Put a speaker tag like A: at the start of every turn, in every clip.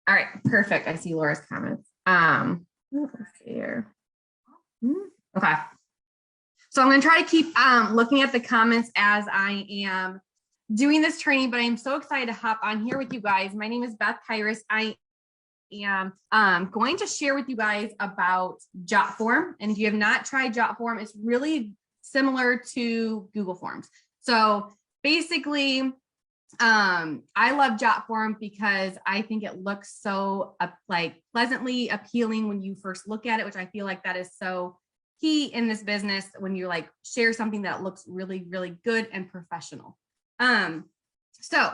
A: All right, perfect. I see Laura's comments. Let's see here. Okay. So I'm going to try to keep looking at the comments as I am doing this training, but I'm so excited to hop on here with you guys. My name is Beth Kairos. I am going to share with you guys about Jotform. And if you have not tried Jotform, it's really similar to Google Forms. So basically, I love Jotform because I think it looks so like pleasantly appealing when you first look at it, which I feel like that is so key in this business when you like share something that looks really, really good and professional. So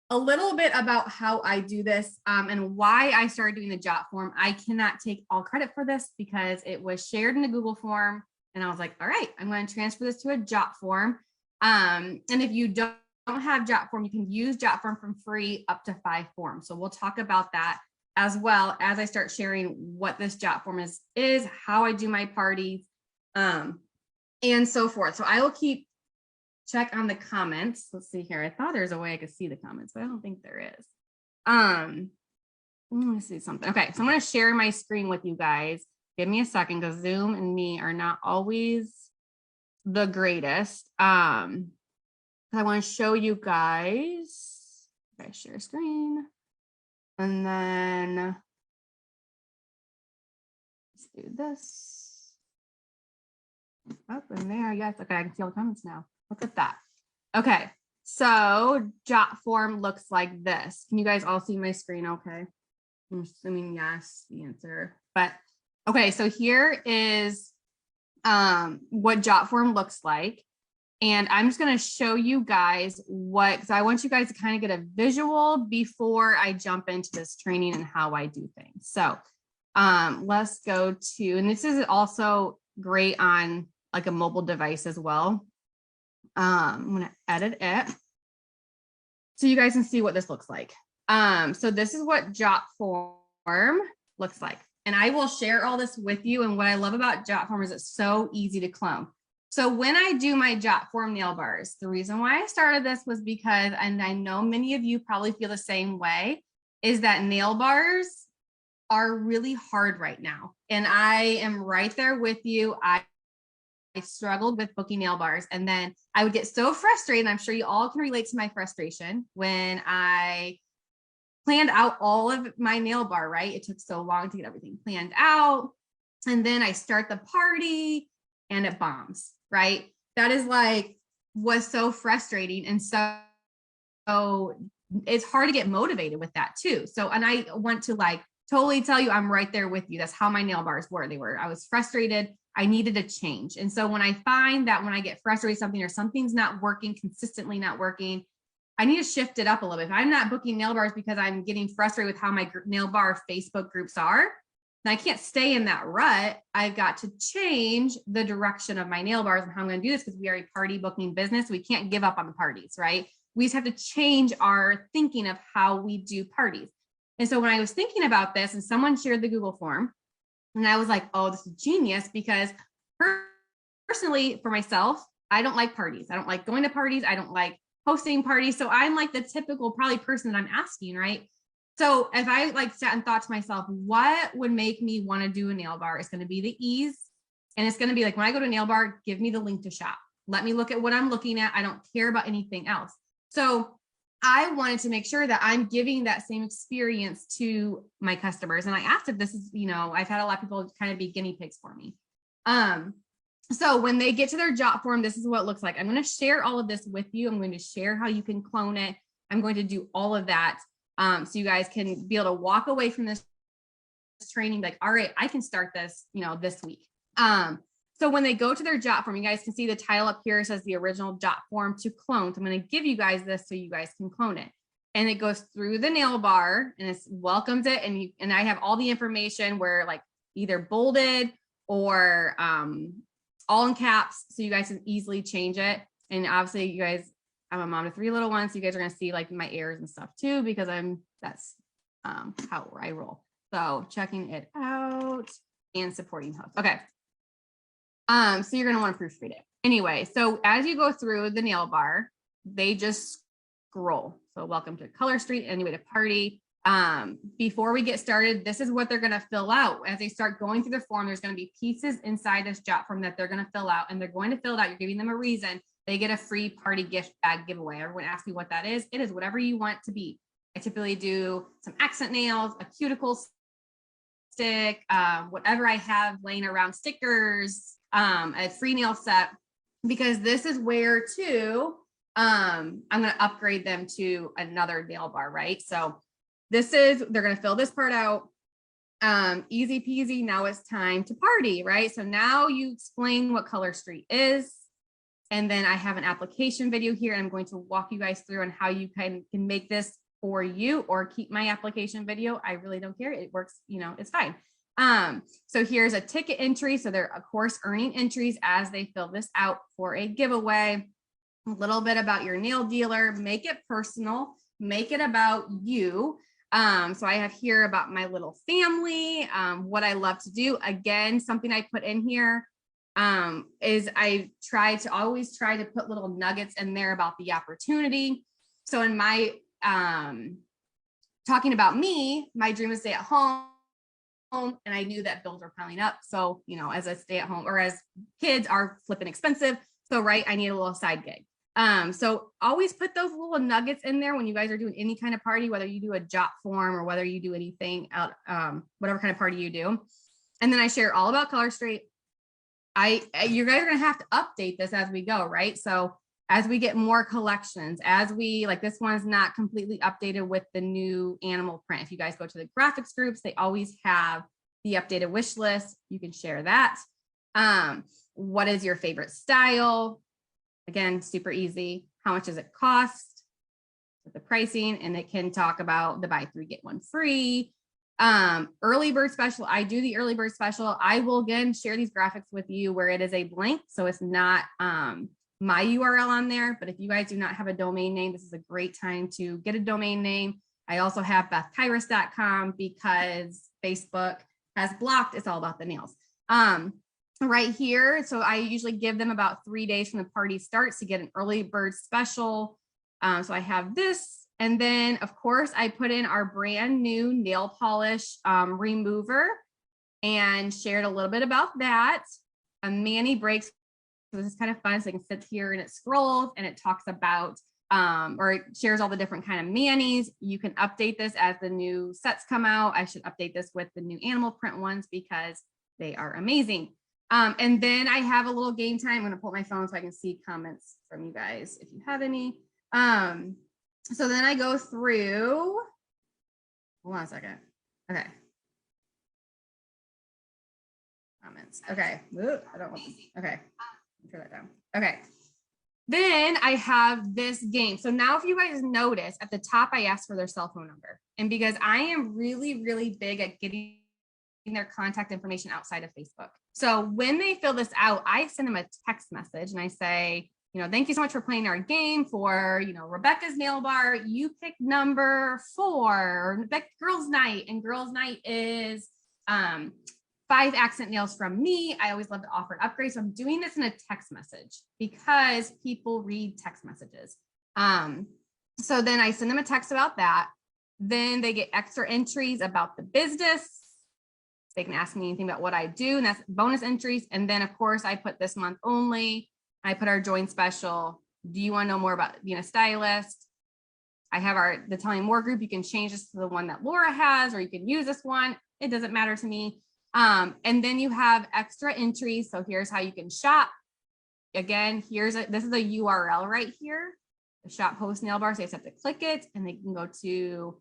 A: a little bit about how I do this and why I started doing the Jotform. I cannot take all credit for this because it was shared in a Google form. And I was like, all right, I'm going to transfer this to a Jotform. And if you don't have Jotform, you can use Jotform from free up to 5 forms. So we'll talk about that as well as I start sharing what this Jotform is, how I do my parties, and so forth. So I will keep check on the comments. Let's see here. I thought there's a way I could see the comments, but I don't think there is. Let me see something. Okay, so I'm going to share my screen with you guys. Give me a second because Zoom and me are not always the greatest. I want to show you guys. Okay, share screen. And then let's do this. Up in there, yes. Okay, I can see all the comments now. Look at that. Okay, so Jotform looks like this. Can you guys all see my screen okay? I'm assuming yes, the answer. But okay, so here is what Jotform looks like. And I'm just going to show you guys what, because I want you guys to kind of get a visual before I jump into this training and how I do things. So let's go to, and this is also great on like a mobile device as well. I'm going to edit it so you guys can see what this looks like. So this is what Jotform looks like. And I will share all this with you. And what I love about Jotform is it's so easy to clone. So when I do my Jotform nail bars, the reason why I started this was because, and I know many of you probably feel the same way, is that nail bars are really hard right now. And I am right there with you. I struggled with booking nail bars, and then I would get so frustrated. I'm sure you all can relate to my frustration when I planned out all of my nail bar, right? It took so long to get everything planned out. And then I start the party and it bombs, right? That is like, was so frustrating. And so it's hard to get motivated with that too. So, and I want to like totally tell you, I'm right there with you. That's how my nail bars were. I was frustrated. I needed a change. And so when I find that when I get frustrated with something or something's not working, consistently not working, I need to shift it up a little bit. If I'm not booking nail bars because I'm getting frustrated with how my nail bar Facebook groups are, then I can't stay in that rut. I've got to change the direction of my nail bars and how I'm going to do this because we are a party booking business. We can't give up on the parties, right? We just have to change our thinking of how we do parties. And so when I was thinking about this and someone shared the Google form, and I was like, oh, this is genius because personally for myself, I don't like parties. I don't like going to parties. I don't like hosting parties. So I'm like the typical probably person that I'm asking, right? So if I like sat and thought to myself, what would make me want to do a nail bar? It's going to be the ease. And it's going to be like, when I go to a nail bar, give me the link to shop. Let me look at what I'm looking at. I don't care about anything else. So I wanted to make sure that I'm giving that same experience to my customers. And I asked if this is, you know, I've had a lot of people kind of be guinea pigs for me. So when they get to their Jotform, this is what it looks like. I'm going to share all of this with you. I'm going to share how you can clone it. I'm going to do all of that. So you guys can be able to walk away from this training like, all right, I can start this, you know, this week. So when they go to their Jotform, you guys can see the title up here says the original Jotform to clone. So I'm going to give you guys this so you guys can clone it. And it goes through the nail bar and it welcomes it. And I have all the information where like either bolded or all in caps, so you guys can easily change it. And obviously you guys, I'm a mom of 3 little ones, so you guys are going to see like my errors and stuff too, because that's how I roll. So checking it out and supporting hosts. Okay. So you're going to want to proofread it. Anyway, so as you go through the nail bar, they just scroll. So welcome to Color Street, anyway to party. Before we get started, this is what they're going to fill out. As they start going through the form, there's going to be pieces inside this Jotform that they're going to fill out, and they're going to fill it out. You're giving them a reason. They get a free party gift bag giveaway. Everyone asks me what that is. It is whatever you want to be. I typically do some accent nails, a cuticle stick, whatever I have laying around, stickers, a free nail set, because this is where too, I'm going to upgrade them to another nail bar, right? So they're going to fill this part out. Easy peasy. Now it's time to party, right? So now you explain what Color Street is. And then I have an application video here, and I'm going to walk you guys through on how you can make this for you, or keep my application video. I really don't care. It works, it's fine. So here's a ticket entry. So they're of course earning entries as they fill this out for a giveaway. A little bit about your nail dealer, make it personal, make it about you. So I have here about my little family, what I love to do. Again, something I put in here is I always try to put little nuggets in there about the opportunity. So in my talking about me, my dream is stay at home, and I knew that bills were piling up. So, as a stay at home, or as kids are flipping expensive. So, right, I need a little side gig. So always put those little nuggets in there when you guys are doing any kind of party, whether you do a Jotform or whether you do anything out, whatever kind of party you do. And then I share all about Color Street. You guys are going to have to update this as we go, right? So as we get more collections, this one's not completely updated with the new animal print. If you guys go to the graphics groups, they always have the updated wish list. You can share that. What is your favorite style? Again, super easy. How much does it cost? The pricing, and it can talk about the buy 3, get 1 free. Early bird special. I do the early bird special. I will again share these graphics with you where it is a blank. So it's not my URL on there, but if you guys do not have a domain name, this is a great time to get a domain name. I also have bethkairos.com because Facebook has blocked. It's all about the nails. Right here. So I usually give them about 3 days from the party starts to get an early bird special. So I have this. And then of course I put in our brand new nail polish remover and shared a little bit about that. A mani breaks. So this is kind of fun. So it can sit here and it scrolls and it talks about, or it shares all the different kind of manis. You can update this as the new sets come out. I should update this with the new animal print ones because they are amazing. And then I have a little game time. I'm going to pull up my phone so I can see comments from you guys if you have any. So then I go through, hold on a second. Okay. Comments. Okay. Ooh, I don't want this. Okay. Turn that down. Okay. Then I have this game. So now if you guys notice at the top, I asked for their cell phone number. And because I am really, really big at getting their contact information outside of Facebook. So when they fill this out, I send them a text message and I say, thank you so much for playing our game for, Rebecca's Nail Bar. You picked number 4, girls night, and girls night is 5 accent nails from me. I always love to offer an upgrade. So I'm doing this in a text message because people read text messages. So then I send them a text about that. Then they get extra entries about the business. They can ask me anything about what I do, and that's bonus entries. And then of course I put this month only. I put our join special. Do you want to know more about being a stylist? I have the Tell Me More group. You can change this to the one that Laura has, or you can use this one. It doesn't matter to me. And then you have extra entries. So here's how you can shop. Again, this is a URL right here, the shop host nail bar. So you just have to click it and they can go to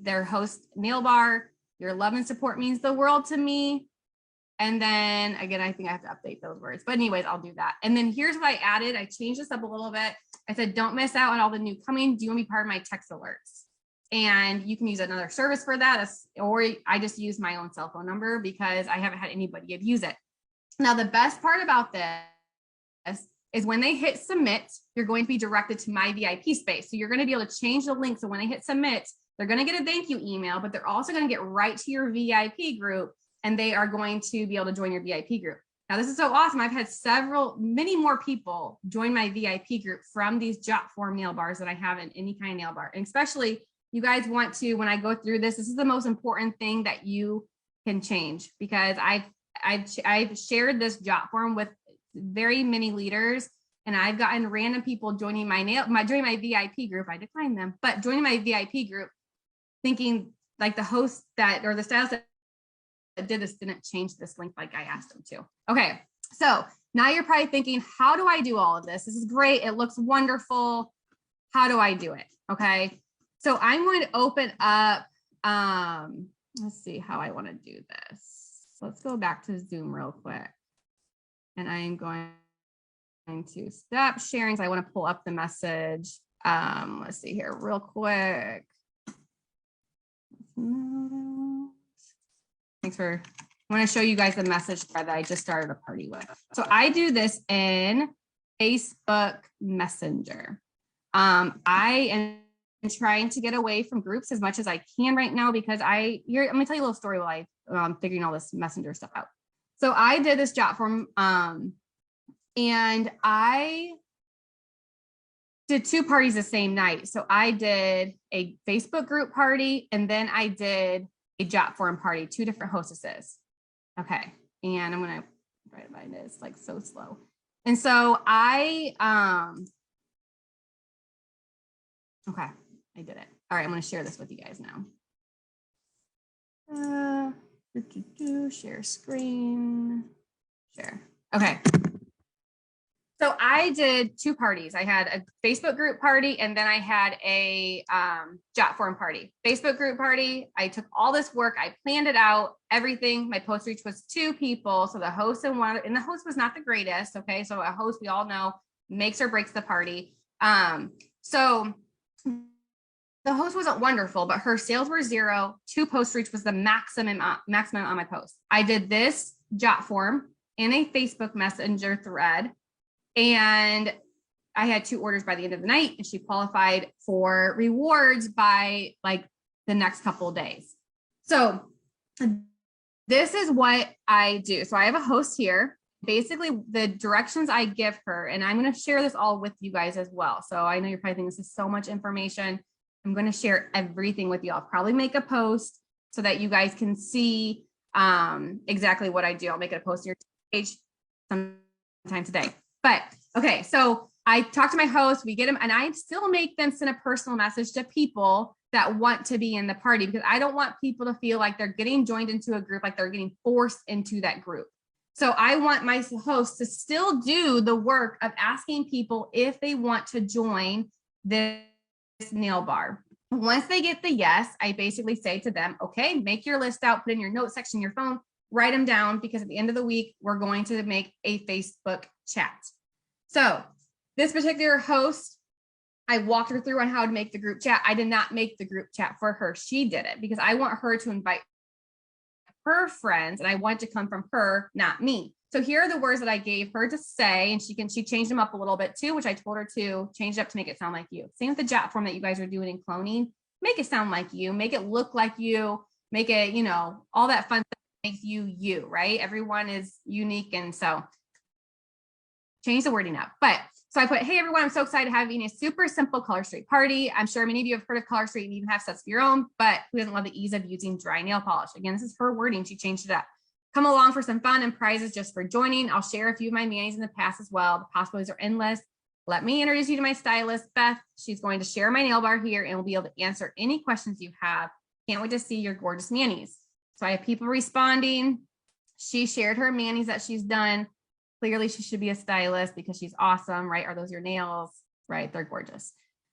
A: their host nail bar. Your love and support means the world to me. And then again, I think I have to update those words, but anyways, I'll do that. And then here's what I added. I changed this up a little bit. I said, don't miss out on all the new coming. Do you want to be part of my text alerts? And you can use another service for that, or I just use my own cell phone number because I haven't had anybody abuse it. Now, the best part about this is when they hit submit, you're going to be directed to my VIP space. So you're going to be able to change the link. So when they hit submit, they're going to get a thank you email, but they're also going to get right to your VIP group, and they are going to be able to join your VIP group. Now, this is so awesome. I've had many more people join my VIP group from these Jotform nail bars than I have in any kind of nail bar. And especially you guys want to, when I go through this, this is the most important thing that you can change, because I've shared this Jotform with very many leaders, and I've gotten random people joining joining my VIP group. I declined them, but joining my VIP group thinking like the host that, or the stylist that did this didn't change this link like I asked them to. Okay, so now you're probably thinking, how do I do all of this? This is great. It looks wonderful. How do I do it? Okay, so I'm going to open up, let's see how I want to do this. Let's go back to Zoom real quick. And I am going to stop sharing. So I want to pull up the message. Let's see here real quick. Thanks for, I want to show you guys the message thread that I just started a party with. So I do this in Facebook Messenger. I am trying to get away from groups as much as I can right now, because I'm gonna tell you a little story while I'm figuring all this messenger stuff out. So I did this Jotform, and I did 2 parties the same night. So I did a Facebook group party, and then I did a Jotform party, 2 different hostesses. Okay, and I'm gonna try to find it. It's like so slow. And so okay, I did it. All right, I'm going to share this with you guys now. Share screen, share. Okay. So I did 2 parties. I had a Facebook group party, and then I had a Jotform party. Facebook group party, I took all this work, I planned it out, everything. My post reach was 2 people. So the host and the host was not the greatest. Okay. So a host, we all know, makes or breaks the party. So the host wasn't wonderful, but her sales were 0. 2 post reach was the maximum on my post. I did this Jotform in a Facebook Messenger thread, and I had 2 orders by the end of the night, and she qualified for rewards by like the next couple of days. So this is what I do. So I have a host here. Basically, the directions I give her, and I'm going to share this all with you guys as well. So I know you're probably thinking this is so much information. I'm going to share everything with you. I'll probably make a post so that you guys can see exactly what I do. I'll make it a post on your page sometime today. But okay, so I talk to my host, we get them, and I still make them send a personal message to people that want to be in the party, because I don't want people to feel like they're getting joined into a group, like they're getting forced into that group. So I want my host to still do the work of asking people if they want to join this nail bar. Once they get the yes, I basically say to them, okay, make your list out, put in your notes section, your phone, write them down, because at the end of the week, we're going to make a Facebook chat. So this particular host, I walked her through on how to make the group chat. I did not make the group chat for her. She did it, because I want her to invite her friends, and I want it to come from her, not me. So here are the words that I gave her to say, and she changed them up a little bit too, which I told her to change it up to make it sound like you. Same with the Jotform that you guys are doing in cloning. Make it sound like you, make it look like you, make it, you know, all that fun stuff makes you, right? Everyone is unique. And so change the wording up. But so I put, hey, everyone, I'm so excited having a super simple Color Street party. I'm sure many of you have heard of Color Street and even have sets of your own, but who doesn't love the ease of using dry nail polish? Again, this is her wording. She changed it up. Come along for some fun and prizes just for joining. I'll share a few of my manis in the past as well. The possibilities are endless. Let me introduce you to my stylist, Beth. She's going to share my nail bar here and will be able to answer any questions you have. Can't wait to see your gorgeous manis. So I have people responding. She shared her manis that she's done. Clearly she should be a stylist because she's awesome, right? Are those your nails? Right, they're gorgeous.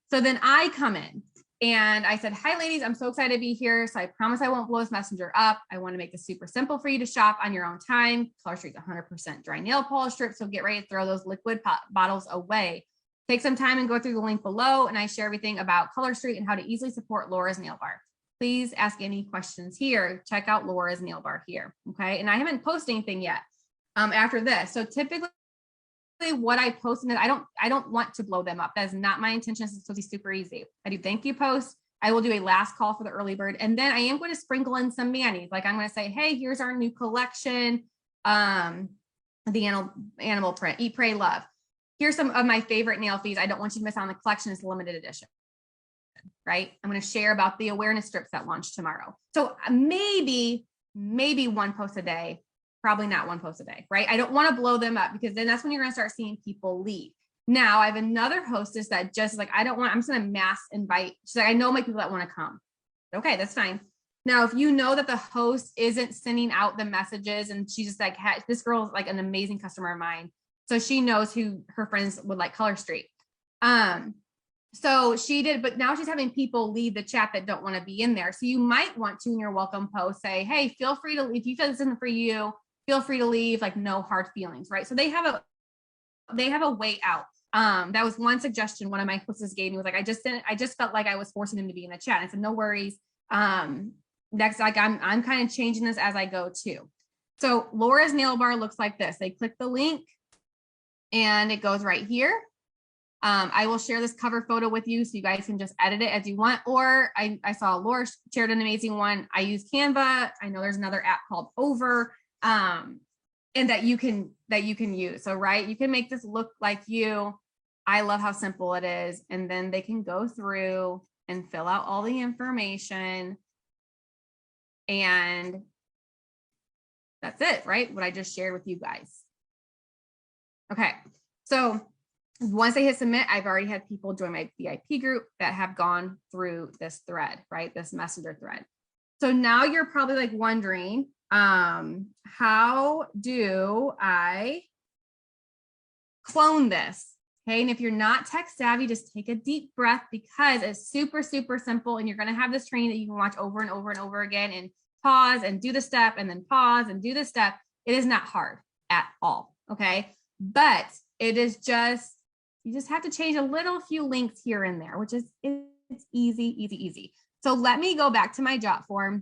A: So then I come in and I said, hi ladies, I'm so excited to be here. So I promise I won't blow this messenger up. I want to make this super simple for you to shop on your own time. Color Street's 100% dry nail polish strip. So get ready to throw those liquid bottles away. Take some time and go through the link below, and I share everything about Color Street and how to easily support Laura's nail bar. Please ask any questions here. Check out Laura's nail bar here. Okay. And I haven't posted anything yet after this. So typically what I post in it, I don't want to blow them up. That is not my intention. It's supposed to be super easy. I do thank you posts. I will do a last call for the early bird. And then I am going to sprinkle in some manis. Like I'm going to say, hey, here's our new collection. The animal print, Eat, Pray, Love. Here's some of my favorite nail fees. I don't want you to miss out on the collection. It's a limited edition. right? I'm going to share about the awareness strips that launch tomorrow. So maybe one post a day, probably not one post a day, right? I don't want to blow them up because then that's when you're going to start seeing people leave. Now I have another hostess that just like, I'm just going to mass invite. She's like, I know my people that want to come. Okay, that's fine. Now, if you know that the host isn't sending out the messages and she's just like, this girl is like an amazing customer of mine. So she knows who her friends would like Color Street. So she did, but now she's having people leave the chat that don't want to be in there. So you might want to in your welcome post say, hey, feel free to, if you feel this isn't for you, feel free to leave, like no hard feelings, right? So they have a way out. That was one suggestion one of my hostesses gave me was like, I just felt like I was forcing them to be in the chat. I said, no worries. Next, like I'm kind of changing this as I go too. So Laura's nail bar looks like this. They click the link and it goes right here. I will share this cover photo with you so you guys can just edit it as you want. Or I saw Laura shared an amazing one. I use Canva. I know there's another app called Over, and that you can use. So, right, you can make this look like you. I love how simple it is. And then they can go through and fill out all the information. And that's it, right? What I just shared with you guys. Okay, so once I hit submit, I've already had people join my VIP group that have gone through this thread, right? This messenger thread. So now you're probably like wondering, how do I clone this? Okay, and if you're not tech savvy, just take a deep breath because it's super, super simple. And you're going to have this training that you can watch over and over and over again and pause and do the step and then pause and do the step. It is not hard at all. Okay, but it is just, you just have to change a few links here and there, which is, it's easy. So let me go back to my Jotform.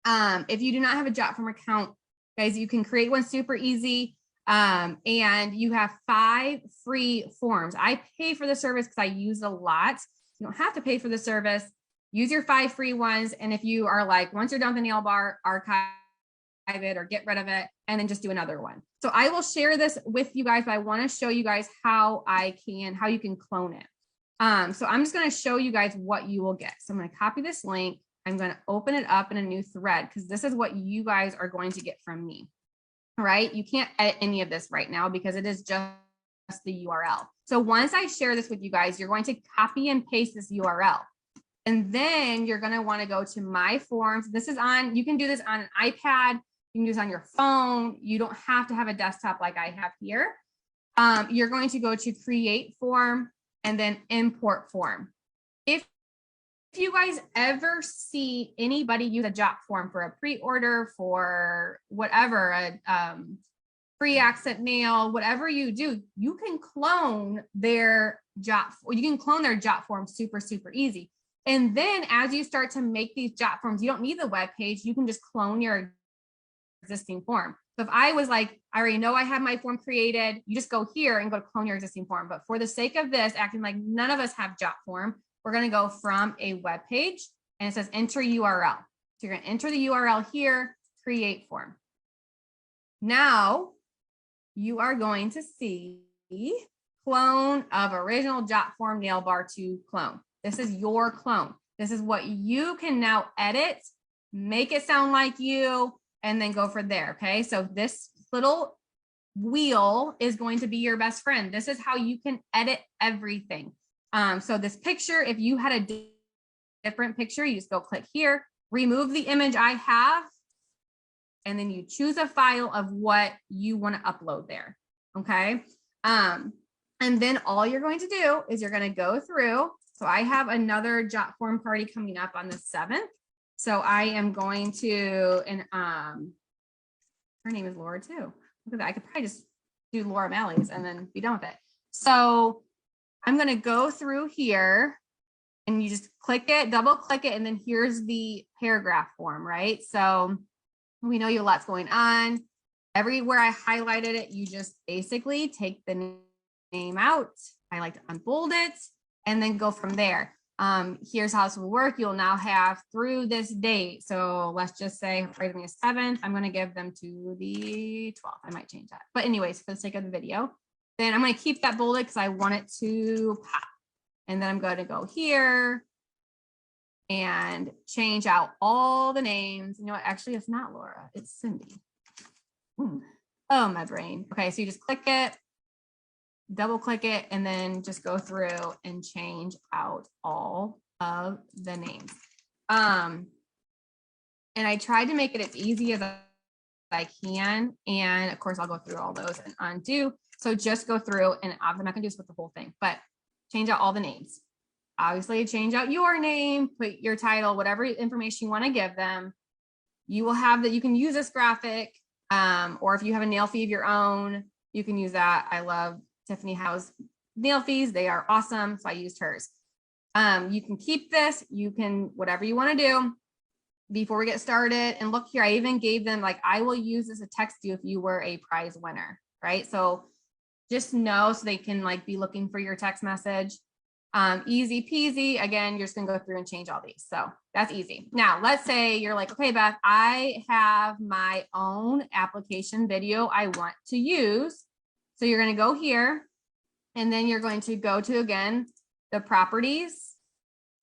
A: If you do not have a Jotform account, guys, you can create one super easy. And you have 5 free forms. I pay for the service because I use it a lot. You don't have to pay for the service. Use your 5 free ones. And if you are like, once you're done with the nail bar, archive it or get rid of it, and then just do another one. So I will share this with you guys, but I want to show you guys how you can clone it. So I'm just going to show you guys what you will get. So I'm going to copy this link. I'm going to open it up in a new thread because this is what you guys are going to get from me. All right. You can't edit any of this right now because it is just the URL. So once I share this with you guys, you're going to copy and paste this URL. And then you're going to want to go to my forms. This is on, you can do this on an iPad. You can do this on your phone. You don't have to have a desktop like I have here. You're going to go to create form and then import form. If you guys ever see anybody use a Jotform for a pre-order, for whatever, a free accent nail, whatever you do, you can clone their Jotform super, super easy. And then as you start to make these Jotforms, you don't need the web page. You can just clone your existing form. So if I was like, I already know I have my form created, you just go here and go to clone your existing form. But for the sake of this, acting like none of us have Jotform, we're going to go from a web page and it says enter URL. So you're going to enter the URL here, create form. Now you are going to see clone of original Jotform nail bar to clone. This is your clone. This is what you can now edit, make it sound like you, and then go from there. Okay. So this little wheel is going to be your best friend. This is how you can edit everything. So this picture, if you had a different picture, you just go click here, remove the image I have, and then you choose a file of what you want to upload there. Okay. And then all you're going to do is you're going to go through. So I have another Jotform party coming up on the 7th. So I am going to, and her name is Laura too. Look at that. I could probably just do Laura Malley's and then be done with it. So I'm going to go through here and you just click it, double click it. And then here's the paragraph form, right? So we know you have lots going on. Everywhere I highlighted it, you just basically take the name out. I like to unbold it and then go from there. Here's how this will work. You'll now have through this date. So let's just say Friday the 7th, I'm going to give them to the 12th. I might change that. But anyways, for the sake of the video, then I'm going to keep that bolded because I want it to pop. And then I'm going to go here and change out all the names. You know what? Actually, it's not Laura. It's Cindy. Oh, my brain. Okay, so you just click it, double click it, and then just go through and change out all of the names. And I tried to make it as easy as I can. And of course, I'll go through all those and undo. So just go through, and I'm not gonna do this with the whole thing, but change out all the names. Obviously, change out your name, put your title, whatever information you want to give them. You will have that. You can use this graphic, or if you have a nail fee of your own, you can use that. I love Tiffany Howe's nail fees. They are awesome. So I used hers. You can keep this. You can, whatever you want to do. Before we get started, and look here, I even gave them, like, I will use this to text you if you were a prize winner, right? So just know, so they can like be looking for your text message. Easy peasy. Again, you're just gonna go through and change all these. So that's easy. Now, let's say you're like, okay, Beth, I have my own application video I want to use. So you're gonna go here, and then you're going to go to, again, the properties,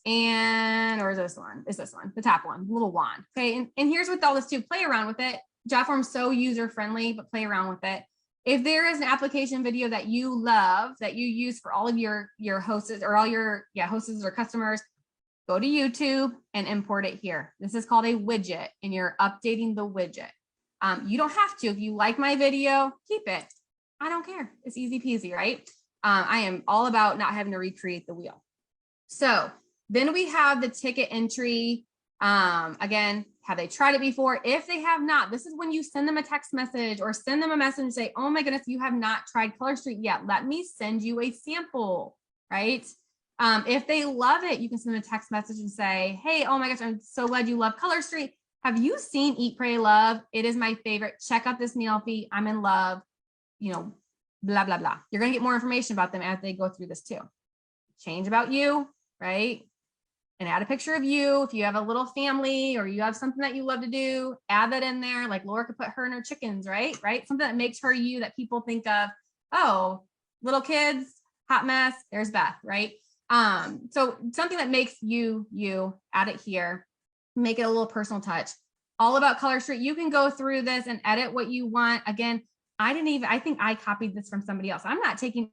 A: and, or is this one? Is this one, the top one, little wand. Okay, and here's with all this too, play around with it. Jotform's so user-friendly, but play around with it. If there is an application video that you love, that you use for all of your hosts, or all your hosts or customers, go to YouTube and import it here. This is called a widget, and you're updating the widget. You don't have to. If you like my video, keep it. I don't care. It's easy peasy, right? I am all about not having to recreate the wheel. So then we have the ticket entry. Again, have they tried it before? If they have not, this is when you send them a text message or send them a message and say, oh my goodness, you have not tried Color Street yet. Let me send you a sample, right? If they love it, you can send them a text message and say, hey, oh my gosh, I'm so glad you love Color Street. Have you seen Eat, Pray, Love? It is my favorite. Check out this nail fee. I'm in love, you know, blah, blah, blah. You're going to get more information about them as they go through this too. Change about you, right? And add a picture of you. If you have a little family or you have something that you love to do, add that in there. Like Laura could put her and her chickens, right? Something that makes her you, that people think of, oh, little kids, hot mess, there's Beth, right? So something that makes you, add it here, make it a little personal touch. All about Color Street. You can go through this and edit what you want. Again, I think I copied this from somebody else. I'm not taking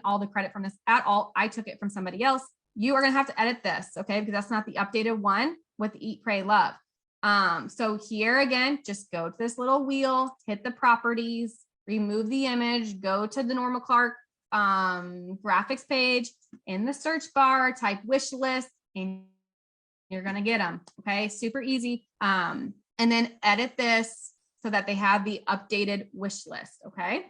A: all the credit from this at all. I took it from somebody else. You are going to have to edit this, okay? Because that's not the updated one with Eat, Pray, Love. So here again, just go to this little wheel, hit the properties, remove the image, go to the Norma Clark graphics page. In the search bar, type wish list, and you're going to get them, okay? Super easy. And then edit this so that they have the updated wish list, okay?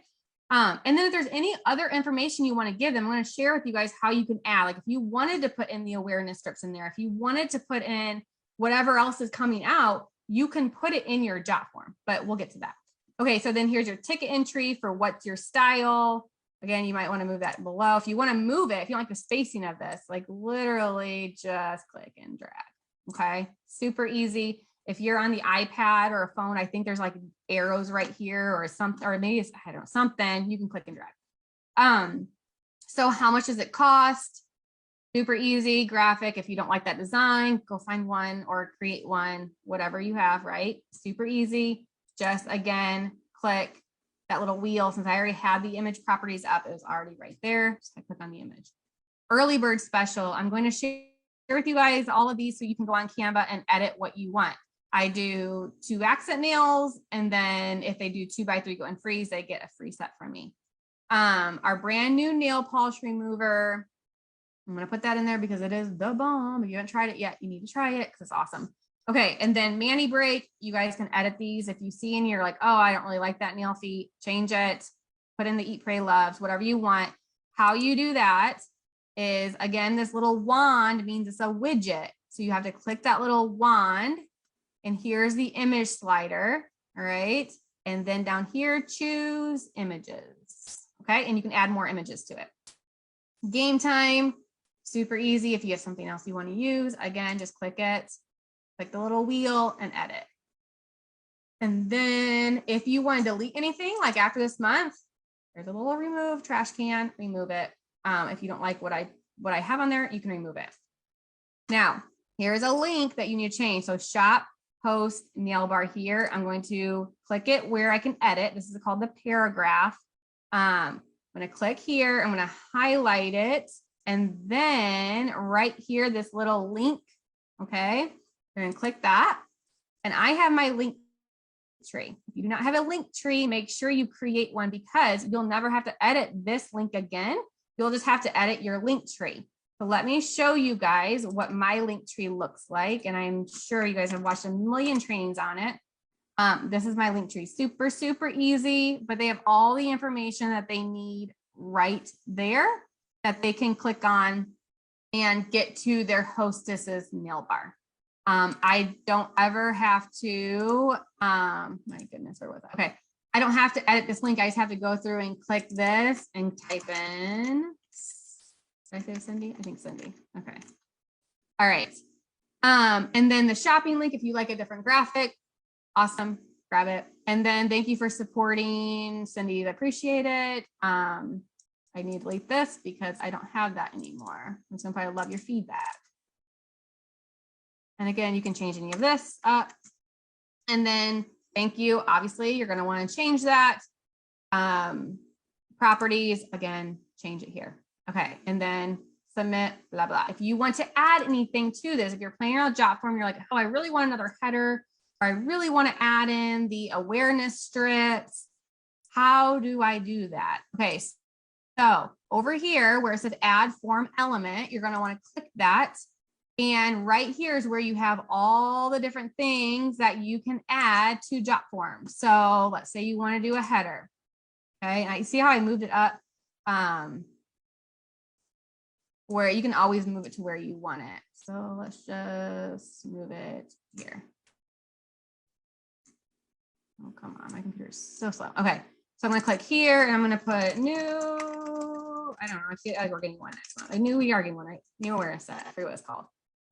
A: And then if there's any other information you want to give them, I'm going to share with you guys how you can add. Like if you wanted to put in the awareness strips in there, if you wanted to put in whatever else is coming out, you can put it in your Jotform, but we'll get to that. Okay, so then here's your ticket entry for what's your style. Again, you might want to move that below. If you want to move it, if you don't like the spacing of this, like literally just click and drag. Okay, super easy. If you're on the iPad or a phone, I think there's like arrows right here or something, or maybe it's, I don't know, something, you can click and drag. So how much does it cost? Super easy graphic. If you don't like that design, go find one or create one, whatever you have, right? Super easy. Just again, click that little wheel. Since I already had the image properties up, it was already right there. So I click on the image. Early bird special. I'm going to share with you guys all of these so you can go on Canva and edit what you want. I do 2 accent nails, and then if they do 2x3 go and freeze, they get a free set from me. Our brand new nail polish remover. I'm going to put that in there because it is the bomb. If you haven't tried it yet, you need to try it because it's awesome. Okay, and then Mani break. You guys can edit these. If you see and you're like, oh, I don't really like that nail feet, change it. Put in the Eat, Pray, Loves, whatever you want. How you do that is, again, this little wand means it's a widget. So you have to click that little wand. And here's the image slider, all right? And then down here, choose images, okay? And you can add more images to it. Game time, super easy. If you have something else you want to use, again, just click it, click the little wheel and edit. And then if you want to delete anything, like after this month, there's a little remove trash can, remove it. If you don't like what I have on there, you can remove it. Now, here's a link that you need to change. So shop post nail bar here. I'm going to click it where I can edit. This is called the paragraph. I'm going to click here. I'm going to highlight it. And then right here, this little link. Okay. You're going to click that. And I have my link tree. If you do not have a link tree, make sure you create one because you'll never have to edit this link again. You'll just have to edit your link tree. So let me show you guys what my link tree looks like. And I'm sure you guys have watched a million trainings on it. This is my link tree. Super, super easy, but they have all the information that they need right there that they can click on and get to their hostess's nail bar. I don't ever have to, my goodness, where was that? Okay. I don't have to edit this link. I just have to go through and click this and type in, did I say Cindy? I think Cindy. Okay. All right. And then the shopping link, if you like a different graphic, awesome, grab it. And then thank you for supporting Cindy. I appreciate it. I need to delete this because I don't have that anymore. And so I love your feedback. And again, you can change any of this up. And then thank you. Obviously, you're going to want to change that. Properties, again, change it here. Okay. And then submit, blah, blah. If you want to add anything to this, if you're playing on a Jotform, you're like, oh, I really want another header, or I really want to add in the awareness strips. How do I do that? Okay. So over here where it says add form element, you're going to want to click that. And right here is where you have all the different things that you can add to Jotform. So let's say you want to do a header. Okay. And I see how I moved it up where you can always move it to where you want it. So let's just move it here. Oh, come on. My computer is so slow. Okay. So I'm going to click here and I'm going to put new, I don't know, I feel like we're getting one next month. I knew we are getting one, right? New awareness set. I forget what it's called.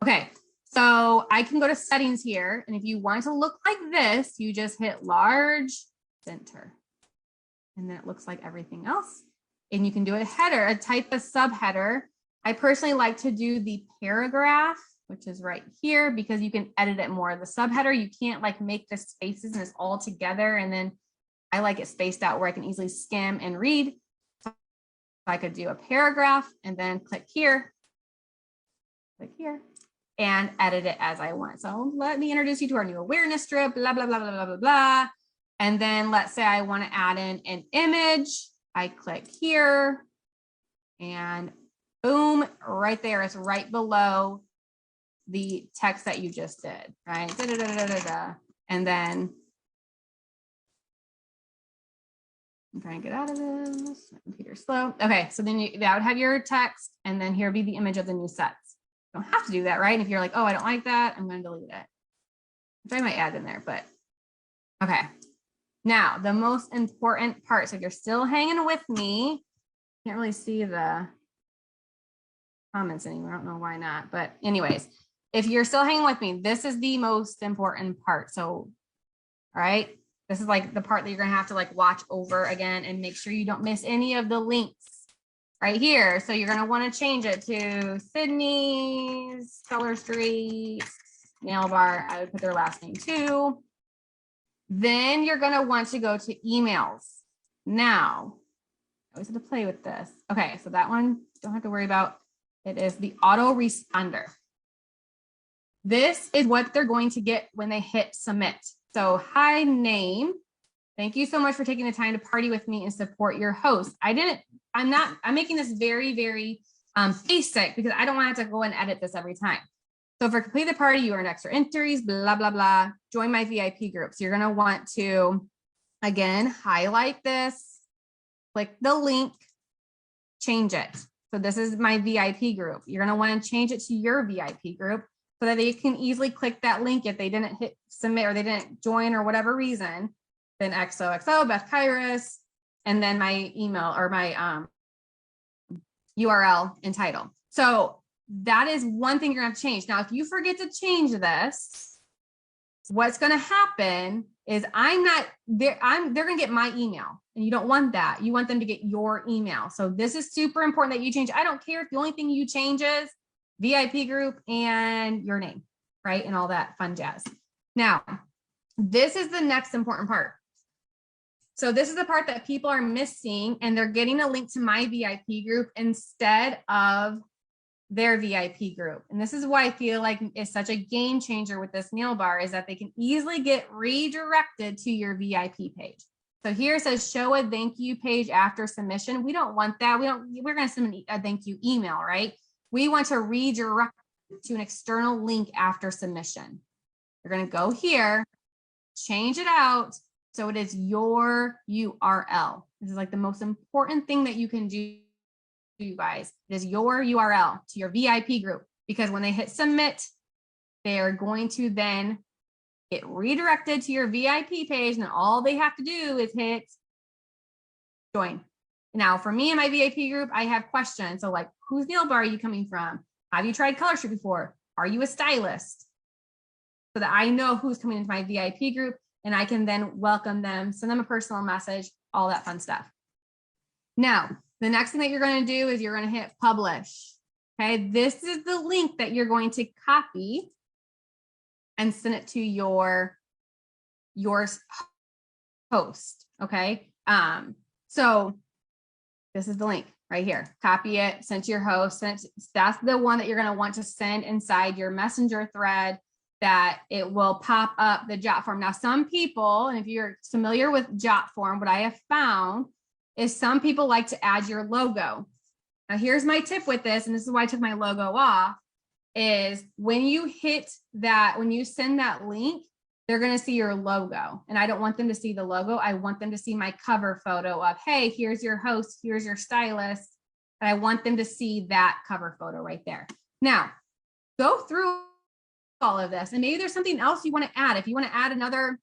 A: Okay. So I can go to settings here. And if you want it to look like this, you just hit large center. And then it looks like everything else. And you can do a header, a type of subheader. I personally like to do the paragraph, which is right here, because you can edit it more. The subheader, you can't like make the spaces and it's all together. And then I like it spaced out where I can easily skim and read. So I could do a paragraph and then click here and edit it as I want. So let me introduce you to our new awareness strip, blah, blah, blah, blah, blah, blah, blah. And then let's say I want to add in an image. I click here and boom, right there. It's right below the text that you just did, right? Da, da, da, da, da, da. And then I'm trying to get out of this. My computer's slow. Okay, so then that would have your text, and then here would be the image of the new sets. You don't have to do that, right? If you're like, oh, I don't like that, I'm going to delete it. Which I might add in there, but okay. Now, the most important part. So if you're still hanging with me, can't really see the comments anymore. I don't know why not, but anyways, if you're still hanging with me, this is the most important part. So, all right, this is like the part that you're going to have to like watch over again and make sure you don't miss any of the links right here. So you're going to want to change it to Sydney's Color Street nail bar. I would put their last name too. Then you're going to want to go to emails. Now, I always have to play with this. Okay, so that one, don't have to worry about. It is the autoresponder. This is what they're going to get when they hit submit. So, hi, name. Thank you so much for taking the time to party with me and support your host. I'm making this very, very basic because I don't want to have to go and edit this every time. So for complete the party, you earn extra entries, blah, blah, blah. Join my VIP group. So you're going to want to, again, highlight this, click the link, change it. So this is my VIP group. You're going to want to change it to your VIP group so that they can easily click that link if they didn't hit submit or they didn't join or whatever reason. Then XOXO, Beth Kairos, and then my email or my URL and title. So that is one thing you're gonna have to change. Now, if you forget to change this, what's gonna happen is they're gonna get my email, and you don't want that. You want them to get your email. So this is super important that you change. I don't care if the only thing you change is VIP group, and your name, right? And all that fun jazz. Now, this is the next important part. So this is the part that people are missing, and they're getting a link to my VIP group instead of their VIP group. And this is why I feel like it's such a game changer with this nail bar, is that they can easily get redirected to your VIP page. So here it says show a thank you page after submission. We don't want that. We're going to send a thank you email, right? We want to redirect to an external link after submission. You're going to go here, change it out so it is your URL. This is like the most important thing that you can do, you guys. It is your URL to your VIP group, because when they hit submit, they are going to then get redirected to your VIP page, and all they have to do is hit join. Now, for me and my VIP group, I have questions. So like, whose nail bar are you coming from? Have you tried color street before? Are you a stylist? So that I know who's coming into my VIP group, and I can then welcome them, send them a personal message, all that fun stuff. Now, the next thing that you're going to do is you're going to hit publish. Okay, this is the link that you're going to copy and send it to your host. Okay, so this is the link right here. Copy it, send to your host. That's the one that you're going to want to send inside your messenger thread, that it will pop up the Jotform. Now, some people, and if you're familiar with Jotform, what I have found is some people like to add your logo. Now, here's my tip with this, and this is why I took my logo off, is when you hit that, when you send that link, they're going to see your logo. And I don't want them to see the logo. I want them to see my cover photo of, hey, here's your host, here's your stylist. And I want them to see that cover photo right there. Now, go through all of this, and maybe there's something else you want to add. If you want to add another,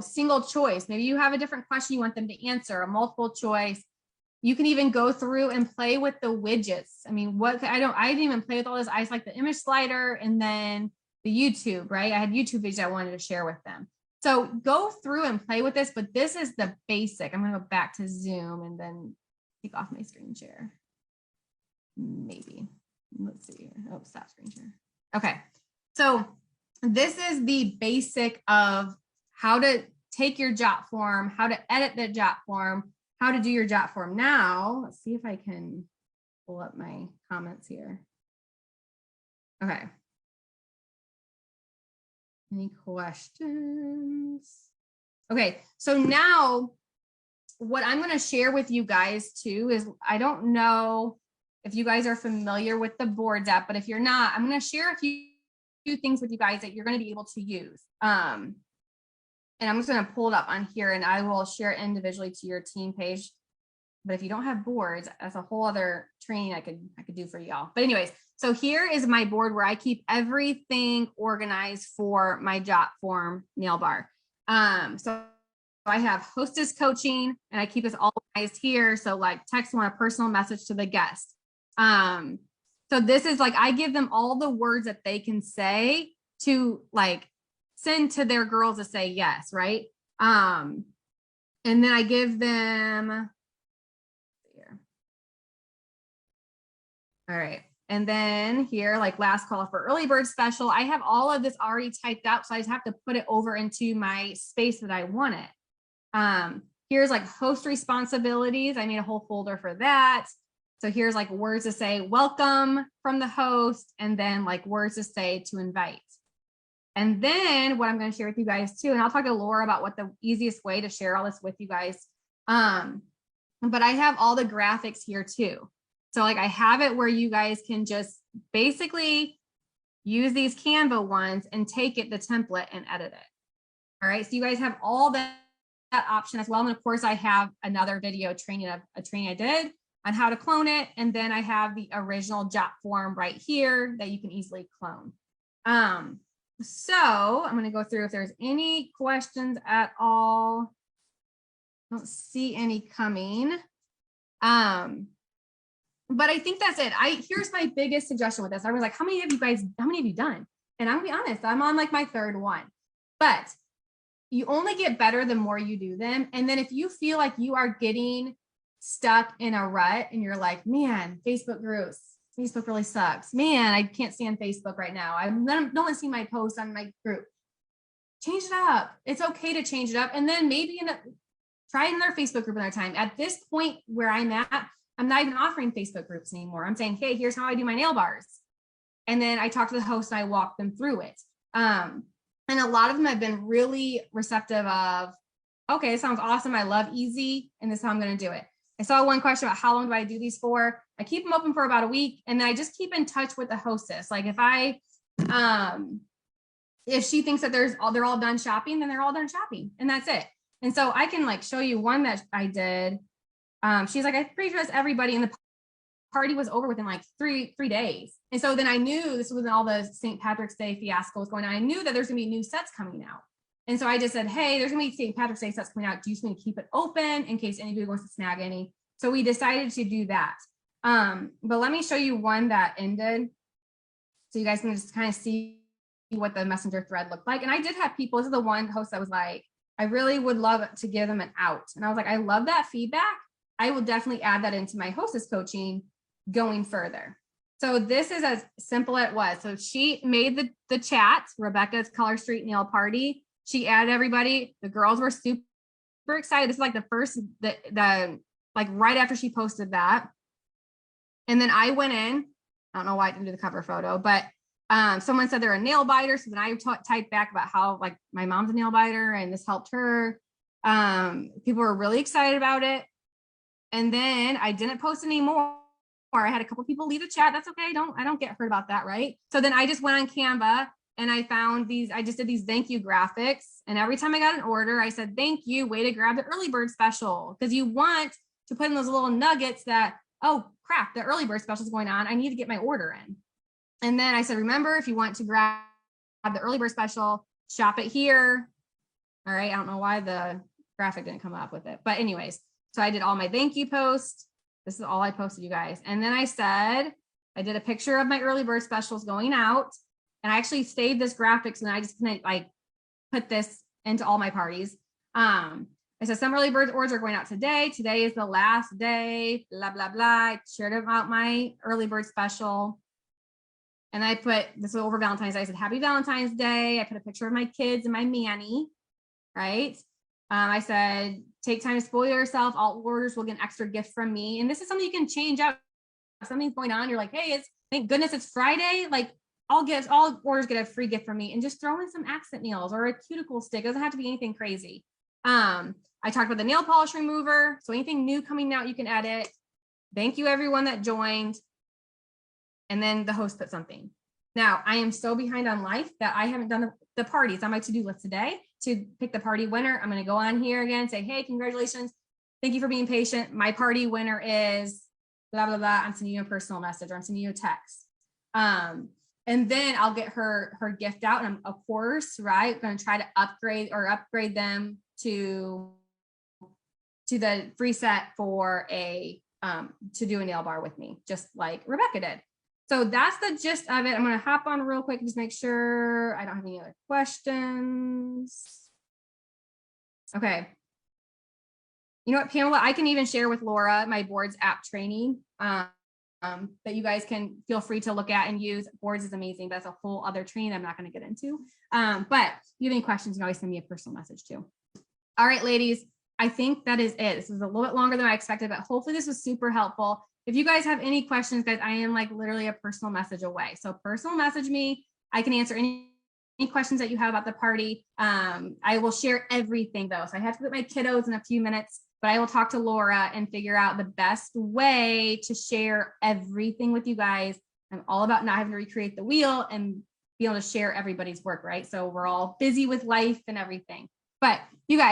A: single choice, maybe you have a different question you want them to answer, a multiple choice. You can even go through and play with the widgets. I mean, I didn't even play with all this. I just like the image slider and then the YouTube, right? I had YouTube videos I wanted to share with them. So go through and play with this, but this is the basic. I'm going to go back to Zoom and then take off my screen share. Maybe. Let's see here. Oh, stop screen share. Okay. So this is the basic of how to take your Jotform, how to edit the Jotform, how to do your Jotform. Now, let's see if I can pull up my comments here. Okay. Any questions? Okay, so now what I'm going to share with you guys too is, I don't know if you guys are familiar with the Boards app, but if you're not, I'm going to share a few things with you guys that you're going to be able to use. And I'm just going to pull it up on here, and I will share it individually to your team page. But if you don't have boards, that's a whole other training I could do for y'all. But anyways, so here is my board where I keep everything organized for my Jotform nail bar. So I have hostess coaching, and I keep this all organized here. So like text one a personal message to the guest. So this is like, I give them all the words that they can say to like send to their girls to say yes, right? And then I give them here. All right. And then here, like last call for early bird special, I have all of this already typed out. So I just have to put it over into my space that I want it. Here's like host responsibilities. I made a whole folder for that. So here's like words to say welcome from the host, and then like words to say to invite. And then what I'm going to share with you guys too, and I'll talk to Laura about what the easiest way to share all this with you guys. But I have all the graphics here too. So like I have it where you guys can just basically use these Canva ones and take it, the template, and edit it. All right. So you guys have all that option as well. And of course I have another video training of a training I did on how to clone it. And then I have the original Jotform right here that you can easily clone. So I'm going to go through if there's any questions at all. I don't see any coming. But I think that's it. Here's my biggest suggestion with this. I was like, how many have you done? And I'm gonna be honest, I'm on like my third one, but you only get better the more you do them. And then if you feel like you are getting stuck in a rut and you're like, man, Facebook groups, Facebook really sucks. Man, I can't stand Facebook right now. No one's seen my post on my group. Change it up. It's okay to change it up. And then maybe try another Facebook group another time. At this point where I'm at, I'm not even offering Facebook groups anymore. I'm saying, hey, here's how I do my nail bars. And then I talk to the host and I walk them through it. And a lot of them have been really receptive of, okay, it sounds awesome. I love easy. And this is how I'm going to do it. I saw one question about how long do I do these for? I keep them open for about a week. And then I just keep in touch with the hostess. Like if she thinks that they're all done shopping, then they're all done shopping, and that's it. And so I can like show you one that I did. She's like, I'm pretty sure that's everybody, and the party was over within like three days. And so then I knew this was when all the St. Patrick's Day fiasco was going on. I knew that there's gonna be new sets coming out. And so I just said, hey, there's gonna be St. Patrick's Day sets coming out. Do you just want to keep it open in case anybody wants to snag any? So we decided to do that. But let me show you one that ended, so you guys can just kind of see what the messenger thread looked like. And I did have people, this is the one host that was like, I really would love to give them an out. And I was like, I love that feedback. I will definitely add that into my hostess coaching going further. So this is as simple as it was. So she made the chat, Rebecca's Color Street Nail Party. She added everybody. The girls were super excited. This is like the first, like right after she posted that. And then I went in, I don't know why I didn't do the cover photo, but someone said they're a nail biter. So then I typed back about how like my mom's a nail biter and this helped her. People were really excited about it. And then I didn't post anymore. I had a couple people leave the chat. That's okay. I don't get hurt about that. Right. So then I just went on Canva and I found I just did these thank you graphics. And every time I got an order, I said, thank you, way to grab the early bird special. Because you want to put in those little nuggets that, oh crap, the early bird special is going on. I need to get my order in. And then I said, remember, if you want to grab the early bird special, shop it here. All right. I don't know why the graphic didn't come up with it. But anyways, so I did all my thank you posts. This is all I posted, you guys. And then I said, I did a picture of my early bird specials going out. And I actually saved this graphics and I just like put this into all my parties. I said, some early bird orders are going out today. Today is the last day, blah, blah, blah. I shared about my early bird special. And I put, this was over Valentine's Day. I said, happy Valentine's Day. I put a picture of my kids and my Manny, right? I said, take time to spoil yourself. All orders will get an extra gift from me. And this is something you can change out. If something's going on, you're like, hey, thank goodness it's Friday. Like all orders get a free gift from me, and just throw in some accent nails or a cuticle stick. It doesn't have to be anything crazy. I talked about the nail polish remover. So anything new coming out, you can edit. Thank you everyone that joined. And then the host put something. Now I am so behind on life that I haven't done the parties on my to-do list today to pick the party winner. I'm going to go on here again, say, hey, congratulations. Thank you for being patient. My party winner is blah, blah, blah. I'm sending you a personal message or I'm sending you a text. And then I'll get her gift out. And I'm, of course, right, going to try to upgrade them to the free set for to do a nail bar with me, just like Rebecca did. So that's the gist of it. I'm going to hop on real quick and just make sure I don't have any other questions. Okay. You know what, Pamela, I can even share with Laura my Boards app training that you guys can feel free to look at and use. Boards is amazing. That's a whole other training I'm not going to get into. But if you have any questions, you can always send me a personal message too. All right, ladies, I think that is it. This was a little bit longer than I expected, but hopefully this was super helpful. If you guys have any questions, guys, I am like literally a personal message away. So personal message me. I can answer any questions that you have about the party. I will share everything though. So I have to put my kiddos in a few minutes, but I will talk to Laura and figure out the best way to share everything with you guys. I'm all about not having to recreate the wheel and be able to share everybody's work, right? So we're all busy with life and everything. But